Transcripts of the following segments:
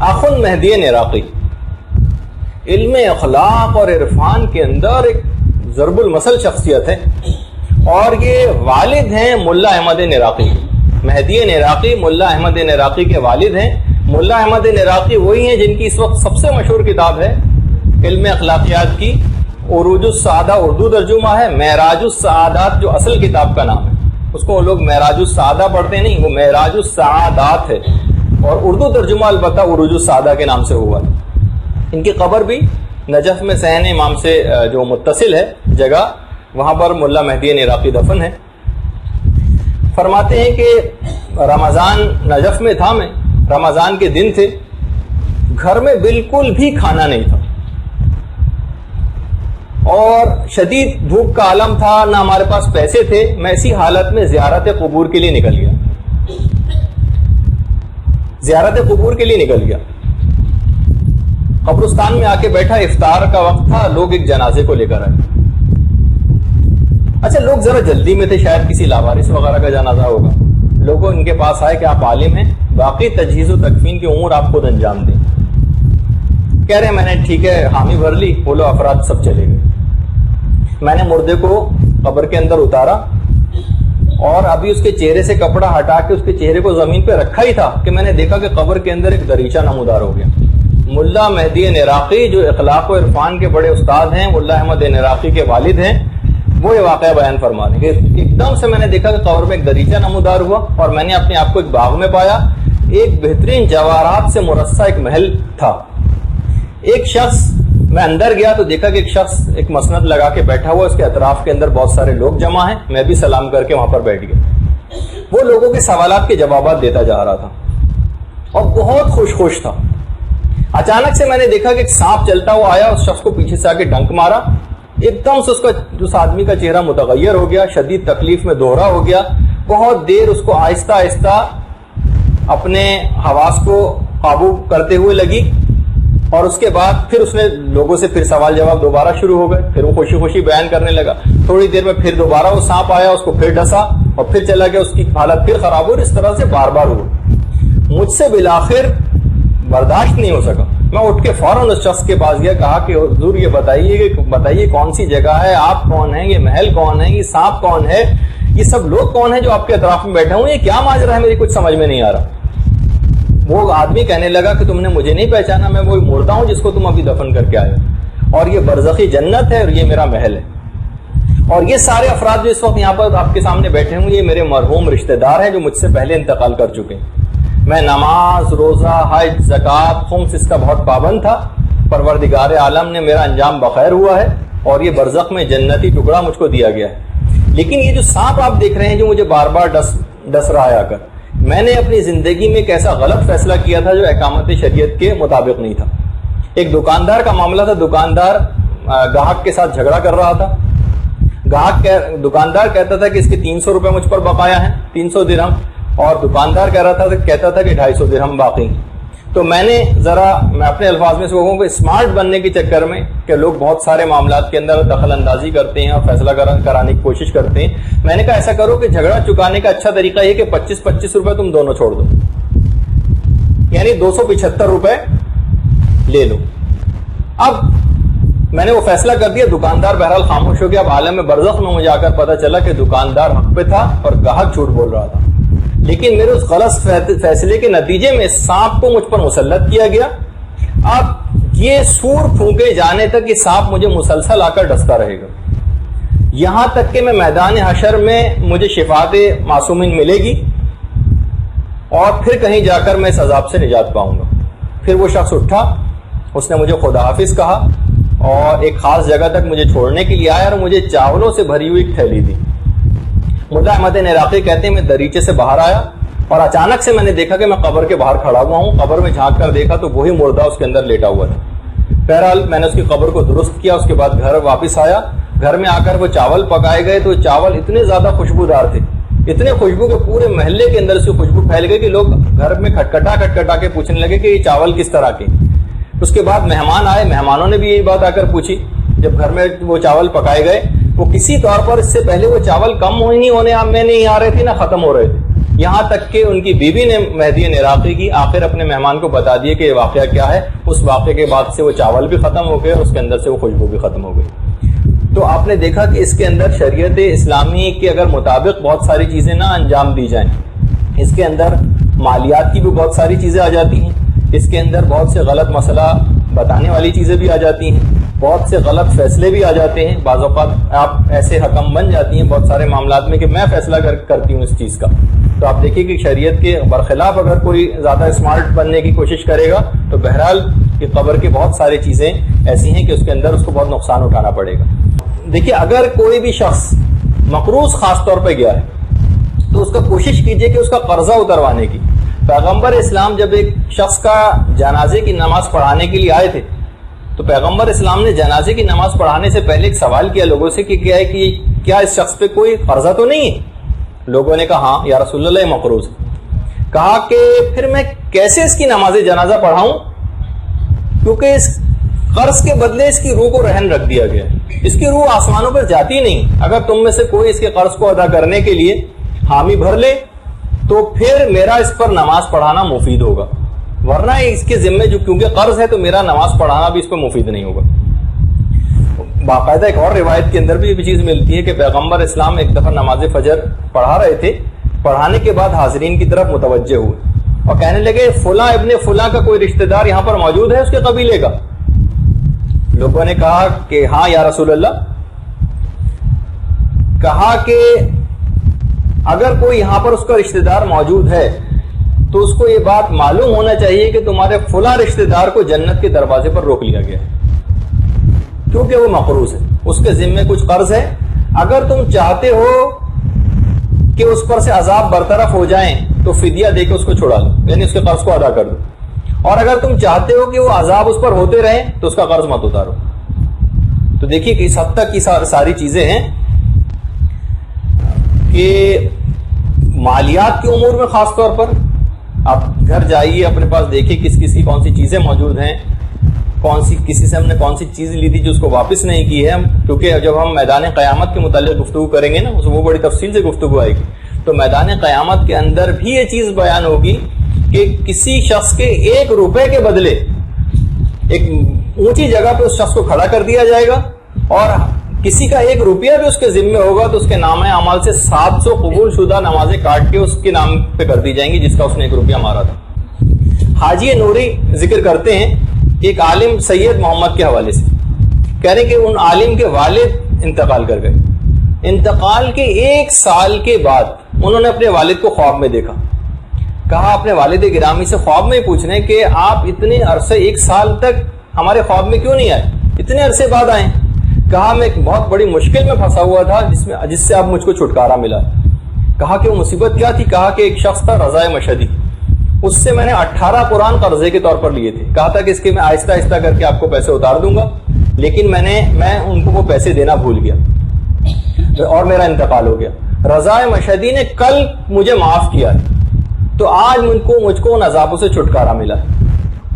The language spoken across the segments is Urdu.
آخن مہدی عراقی علم اخلاق اور عرفان کے اندر ایک ضرب المثل شخصیت ہے، اور یہ والد ہیں ملا احمد عراقی۔ مہدی عراقی ملا احمد عراقی کے والد ہیں۔ ملا احمد عراقی وہی ہیں جن کی اس وقت سب سے مشہور کتاب ہے علم اخلاقیات کی، عروج السعادہ اردو ترجمہ ہے، معراج السعادات جو اصل کتاب کا نام ہے، اس کو وہ لوگ معراج السعادہ پڑھتے نہیں، وہ معراج السعادات ہے، اور اردو ترجمہ البتہ عروج السعادہ کے نام سے ہوا ہے۔ ان کی قبر بھی نجف میں صحن امام سے جو متصل ہے جگہ، وہاں پر ملا مہدی عراقی دفن ہے۔ فرماتے ہیں کہ رمضان نجف میں تھا، میں رمضان کے دن تھے، گھر میں بالکل بھی کھانا نہیں تھا اور شدید بھوک کا عالم تھا، نہ ہمارے پاس پیسے تھے۔ میں اسی حالت میں زیارت قبور کے لیے نکل گیا، زیارت قبور کے لیے نکل گیا۔ قبرستان میں آ کے بیٹھا، افطار کا وقت تھا، لوگ ایک جنازے کو لے کر آئے۔ اچھا، لوگ ذرا جلدی میں تھے، شاید کسی لاوارث وغیرہ کا جنازہ ہوگا۔ لوگوں ان کے پاس آئے کہ آپ عالم ہیں، باقی تجہیز و تکفین کی امور آپ خود انجام دیں۔ کہہ رہے ہیں میں نے ٹھیک ہے حامی بھر لی، بولو افراد سب چلے گئے۔ میں نے مردے کو قبر کے اندر اتارا اور ابھی اس کے چہرے سے کپڑا ہٹا کے اس کے چہرے کو زمین پہ رکھا ہی تھا کہ میں نے دیکھا کہ قبر کے اندر ایک دریچہ نمودار ہو گیا۔ ملا مہدی عراقی جو اخلاق و عرفان کے بڑے استاد ہیں، ملا احمد عراقی کے والد ہیں، وہ یہ واقعہ بیان فرما رہے ہیں کہ ایک دم سے میں نے دیکھا کہ قبر میں ایک دریچہ نمودار ہوا اور میں نے اپنے آپ کو ایک باغ میں پایا۔ ایک بہترین جواہرات سے مرصع ایک محل تھا۔ ایک شخص، میں اندر گیا تو دیکھا کہ ایک شخص ایک مسند لگا کے بیٹھا ہوا، اس کے اطراف کے اندر بہت سارے لوگ جمع ہیں۔ میں بھی سلام کر کے وہاں پر بیٹھ گیا۔ وہ لوگوں کے سوالات کے جوابات دیتا جا رہا تھا اور بہت خوش تھا۔ اچانک سے میں نے دیکھا کہ ایک سانپ چلتا ہوا آیا، اس شخص کو پیچھے سے آ کے ڈنک مارا۔ ایک دم سے اس آدمی کا چہرہ متغیر ہو گیا، شدید تکلیف میں دوہرا ہو گیا۔ بہت دیر اس کو آہستہ آہستہ اپنے حواس کو قابو کرتے ہوئے لگی، اور اس کے بعد پھر اس نے لوگوں سے پھر سوال جواب دوبارہ شروع ہو گئے۔ پھر وہ خوشی خوشی بیان کرنے لگا۔ تھوڑی دیر میں پھر دوبارہ وہ سانپ آیا، اس کو پھر ڈسا اور پھر چلا گیا، اس کی حالت پھر خراب ہو، اس طرح سے بار بار ہوا۔ مجھ سے بالآخر برداشت نہیں ہو سکا، میں اٹھ کے فوراً اس شخص کے پاس گیا، کہا کہ حضور یہ بتائیے کون سی جگہ ہے، آپ کون ہیں، یہ محل کون ہے، یہ سانپ کون ہے، یہ سب لوگ کون ہیں جو آپ کے اطراف میں بیٹھے ہوئے، یہ کیا ماجرا ہے، میری کچھ سمجھ میں نہیں آ رہا۔ وہ آدمی کہنے لگا کہ تم نے مجھے نہیں پہچانا، میں وہی مردہ ہوں جس کو تم ابھی دفن کر کے آئے، اور یہ برزخی جنت ہے اور یہ میرا محل ہے، اور یہ سارے افراد جو اس وقت یہاں پر آپ کے سامنے بیٹھے ہوں یہ میرے مرحوم رشتہ دار ہیں جو مجھ سے پہلے انتقال کر چکے ہیں۔ میں نماز، روزہ، حج، زکوٰۃ، خمس اس کا بہت پابند تھا۔ پروردگار عالم نے میرا انجام بخیر ہوا ہے اور یہ برزخ میں جنتی ٹکڑا مجھ کو دیا گیا ہے۔ لیکن یہ جو سانپ آپ دیکھ رہے ہیں جو مجھے بار بار ڈس رہا ہے آ کر، میں نے اپنی زندگی میں ایک ایسا غلط فیصلہ کیا تھا جو احکامات شریعت کے مطابق نہیں تھا۔ ایک دکاندار کا معاملہ تھا، دکاندار گاہک کے ساتھ جھگڑا کر رہا تھا۔ دکاندار کہتا تھا کہ اس کے 300 روپے مجھ پر بقایا ہیں، 300 درہم، اور دکاندار کہتا تھا کہ 250 درہم باقی۔ تو میں اپنے الفاظ میں سے لوگوں کو اسمارٹ بننے کے چکر میں کہ لوگ بہت سارے معاملات کے اندر دخل اندازی کرتے ہیں اور فیصلہ کرانے کی کوشش کرتے ہیں، میں نے کہا ایسا کرو کہ جھگڑا چکانے کا اچھا طریقہ یہ کہ 25 روپے تم دونوں چھوڑ دو، یعنی 275 روپے لے لو۔ اب میں نے وہ فیصلہ کر دیا، دکاندار بہرحال خاموش ہو گیا۔ اب عالم برزخ میں مجھے آ کر پتا چلا کہ دکاندار حق پہ تھا اور گاہک جھوٹ بول رہا تھا، لیکن میرے اس غلط فیصلے کے نتیجے میں سانپ کو مجھ پر مسلط کیا گیا۔ اب یہ سور پھونکے جانے تک یہ سانپ مجھے مسلسل آ کر ڈستا رہے گا، یہاں تک کہ میں میدان حشر میں مجھے شفاعت معصومین ملے گی اور پھر کہیں جا کر میں اس عذاب سے نجات پاؤں گا۔ پھر وہ شخص اٹھا، اس نے مجھے خدا حافظ کہا اور ایک خاص جگہ تک مجھے چھوڑنے کے لیے آیا اور مجھے چاولوں سے بھری ہوئی ایک تھیلی دی۔ ملا احمد عراقی کہتے ہیں میں دریچے سے باہر آیا اور اچانک سے میں نے دیکھا کہ میں قبر کے باہر کھڑا ہوا ہوں۔ قبر میں جھانک کر دیکھا تو وہی مردہ اس کے اندر لیٹا ہوا تھا۔ بہرحال میں نے اس کی قبر کو درست کیا، اس کے بعد گھر واپس آیا۔ گھر میں آ کر وہ چاول پکائے گئے تو چاول اتنے زیادہ خوشبودار تھے، اتنے خوشبو کہ پورے محلے کے اندر سے خوشبو پھیل گئی کہ لوگ گھر میں کھٹکھٹا کے پوچھنے لگے کہ یہ چاول کس طرح کے۔ اس کے بعد مہمان آئے، مہمانوں نے بھی یہی بات آ کر پوچھی۔ جب گھر میں وہ چاول پکائے گئے وہ کسی طور پر اس سے پہلے وہ چاول کم نہیں ہونے میں نہیں آ رہے تھے نہ ختم ہو رہے تھے، یہاں تک کہ ان کی بیوی نے مہدی عراقی کی آخر اپنے مہمان کو بتا دیا کہ یہ واقعہ کیا ہے. اس واقعے کے بعد سے وہ چاول بھی ختم ہو گئے اور اس کے اندر سے وہ خوشبو بھی ختم ہو گئی. تو آپ نے دیکھا کہ اس کے اندر شریعت اسلامی کے اگر مطابق بہت ساری چیزیں نہ انجام دی جائیں, اس کے اندر مالیات کی بھی بہت ساری چیزیں آ جاتی ہیں, اس کے اندر بہت سے غلط مسئلہ بتانے والی چیزیں بھی آ جاتی ہیں, بہت سے غلط فیصلے بھی آ جاتے ہیں. بعض اوقات آپ ایسے حکم بن جاتی ہیں بہت سارے معاملات میں کہ میں فیصلہ کرتی ہوں اس چیز کا. تو آپ دیکھیے کہ شریعت کے برخلاف اگر کوئی زیادہ اسمارٹ بننے کی کوشش کرے گا تو بہرحال یہ قبر کی بہت ساری چیزیں ایسی ہیں کہ اس کے اندر اس کو بہت نقصان اٹھانا پڑے گا. دیکھیے اگر کوئی بھی شخص مقروض خاص طور پہ گیا ہے تو اس کا کوشش کیجئے کہ اس کا قرضہ اتروانے کی. پیغمبر اسلام جب ایک شخص کا جنازے کی نماز پڑھانے کے لیے آئے تھے تو پیغمبر اسلام نے جنازے کی نماز پڑھانے سے پہلے ایک سوال کیا لوگوں سے کہ کیا اس شخص پہ کوئی قرضہ تو نہیں ہے؟ لوگوں نے کہا ہاں یا رسول اللہ یہ مقروض ہے. کہا کہ پھر میں کیسے اس کی نماز جنازہ پڑھاؤں, کیونکہ اس قرض کے بدلے اس کی روح کو رہن رکھ دیا گیا ہے, اس کی روح آسمانوں پر جاتی نہیں. اگر تم میں سے کوئی اس کے قرض کو ادا کرنے کے لیے حامی بھر لے تو پھر میرا اس پر نماز پڑھانا مفید ہوگا, ورنہ اس کے ذمے جو کیونکہ قرض ہے تو میرا نماز پڑھانا بھی اس پر مفید نہیں ہوگا. باقاعدہ ایک اور روایت کے اندر بھی یہ چیز ملتی ہے کہ پیغمبر اسلام ایک دفعہ نماز فجر پڑھا رہے تھے, پڑھانے کے بعد حاضرین کی طرف متوجہ ہوئے اور کہنے لگے فلاں ابن فلاں کا کوئی رشتہ دار یہاں پر موجود ہے اس کے قبیلے کا؟ لوگوں نے کہا کہ ہاں یا رسول اللہ. کہا کہ اگر کوئی یہاں پر اس کا رشتہ دار موجود ہے تو اس کو یہ بات معلوم ہونا چاہیے کہ تمہارے فلاں رشتہ دار کو جنت کے دروازے پر روک لیا گیا ہے کیونکہ وہ مقروض ہے, اس کے ذمے کچھ قرض ہے. اگر تم چاہتے ہو کہ اس پر سے عذاب برطرف ہو جائیں تو فدیہ دے کے اس کو چھڑا لو, یعنی اس کے قرض کو ادا کر دو. اور اگر تم چاہتے ہو کہ وہ عذاب اس پر ہوتے رہیں تو اس کا قرض مت اتارو. تو دیکھیے کہ اس حد تک کی ساری چیزیں ہیں کہ مالیات کے امور میں خاص طور پر آپ گھر جائیے, اپنے پاس دیکھیے کس کی کون سی چیزیں موجود ہیں, کسی سے ہم نے کون سی چیز لی تھی جو اس کو واپس نہیں کی ہے. کیونکہ جب ہم میدان قیامت کے متعلق گفتگو کریں گے نا وہ بڑی تفصیل سے گفتگو آئے گی, تو میدان قیامت کے اندر بھی یہ چیز بیان ہوگی کہ کسی شخص کے 1 روپے کے بدلے ایک اونچی جگہ پہ اس شخص کو کھڑا کر دیا جائے گا اور کسی کا 1 روپیہ بھی اس کے ذمے ہوگا تو اس کے نام اعمال سے 700 قبول شدہ نمازیں کاٹ کے اس کے نام پہ کر دی جائیں گی جس کا اس نے 1 روپیہ مارا تھا. حاجی نوری ذکر کرتے ہیں ایک عالم سید محمد کے حوالے سے, کہہ رہے کہ ان عالم کے والد انتقال کر گئے. انتقال کے 1 سال کے بعد انہوں نے اپنے والد کو خواب میں دیکھا. کہا اپنے والد گرامی سے خواب میں پوچھ رہے کہ آپ اتنے عرصے 1 سال تک ہمارے خواب میں کیوں نہیں آئے, اتنے عرصے بعد آئے؟ کہا میں ایک بہت بڑی مشکل میں پھنسا ہوا تھا جس سے اب مجھ کو چھٹکارا ملا. کہا کہ وہ مصیبت کیا تھی؟ کہا کہ ایک شخص تھا رضا مشہدی, اس سے میں نے 18 قرآن قرضے کے طور پر لیے تھے. کہا تھا کہ اس کے میں آہستہ آہستہ کر کے آپ کو پیسے اتار دوں گا, لیکن میں ان کو وہ پیسے دینا بھول گیا اور میرا انتقال ہو گیا. رضا مشہدی نے کل مجھے معاف کیا ہے تو آج مجھ کو ان عذابوں سے چھٹکارا ملا ہے.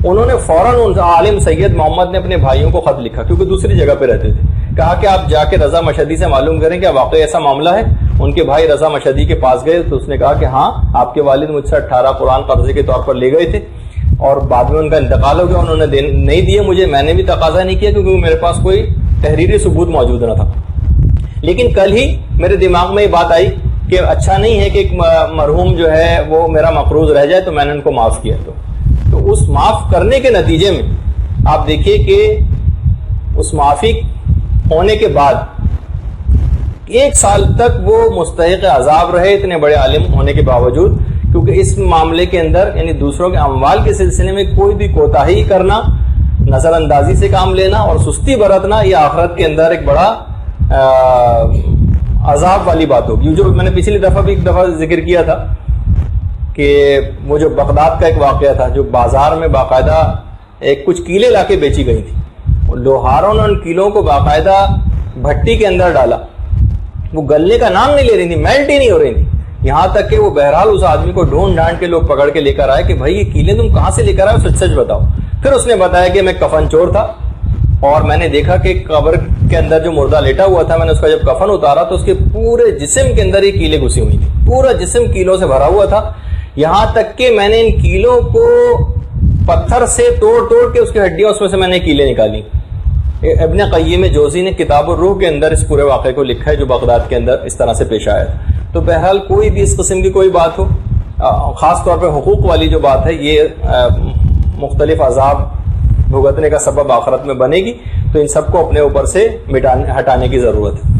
انہوں نے فوراً عالم سید محمد نے اپنے بھائیوں کو خط لکھا کیونکہ دوسری جگہ پہ رہتے تھے. کہا کہ آپ جا کے رضا مشہدی سے معلوم کریں کہ واقعی ایسا معاملہ ہے. ان کے بھائی رضا مشہدی کے پاس گئے تو اس نے کہا کہ ہاں آپ کے والد مجھ سے 18 قرآن قرضے کے طور پر لے گئے تھے اور بعد میں ان کا انتقال ہو گیا, انہوں نے نہیں دیے مجھے, میں نے بھی تقاضا نہیں کیا کیونکہ میرے پاس کوئی تحریری ثبوت موجود نہ تھا. لیکن کل ہی میرے دماغ میں یہ بات آئی کہ اچھا نہیں ہے کہ ایک مرحوم جو ہے وہ میرا مقروض رہ جائے, تو میں نے ان کو معاف کیا. تو اس معاف کرنے کے نتیجے میں آپ دیکھیے کہ اس معافی ہونے کے بعد 1 سال تک وہ مستحق عذاب رہے اتنے بڑے عالم ہونے کے باوجود, کیونکہ اس معاملے کے اندر یعنی دوسروں کے اموال کے سلسلے میں کوئی بھی کوتاہی کرنا, نظر اندازی سے کام لینا اور سستی برتنا یہ آخرت کے اندر ایک بڑا عذاب والی بات ہوگی. جو میں نے پچھلی دفعہ بھی ایک دفعہ ذکر کیا تھا کہ وہ جو بغداد کا ایک واقعہ تھا, جو بازار میں باقاعدہ کچھ کیلیں لا کے بیچی گئی تھی, لوہاروں نے ان کیلوں کو باقاعدہ بھٹی کے اندر ڈالا, وہ گلنے کا نام نہیں لے رہی تھی, میلٹ ہی نہیں ہو رہی تھی, یہاں تک کہ وہ بہرحال اس آدمی کو ڈھونڈ ڈھانڈ کے لوگ پکڑ کے لے کر آئے کہ بھائی یہ کیلیں تم کہاں سے لے کر آئے, سچ سچ بتاؤ. پھر اس نے بتایا کہ میں کفن چور تھا اور میں نے دیکھا کہ قبر کے اندر جو مردہ لیٹا ہوا تھا، میں نے اس کا جب کفن اتارا تو اس کے پورے جسم کے اندر ہی کیلیں گھسی ہوئی تھی، پورا جسم کیلوں سے بھرا ہوا تھا، یہاں تک کہ میں نے ان کیلوں کو پتھر سے توڑ توڑ کے اس کی ہڈیاں، اس میں سے میں نے کیلیں نکالی۔ ابن قیم جوزی نے کتاب الروح کے اندر اس پورے واقعے کو لکھا ہے جو بغداد کے اندر اس طرح سے پیش آیا۔ تو بہرحال کوئی بھی اس قسم کی کوئی بات ہو، خاص طور پہ حقوق والی جو بات ہے، یہ مختلف عذاب بھگتنے کا سبب آخرت میں بنے گی، تو ان سب کو اپنے اوپر سے ہٹانے کی ضرورت ہے۔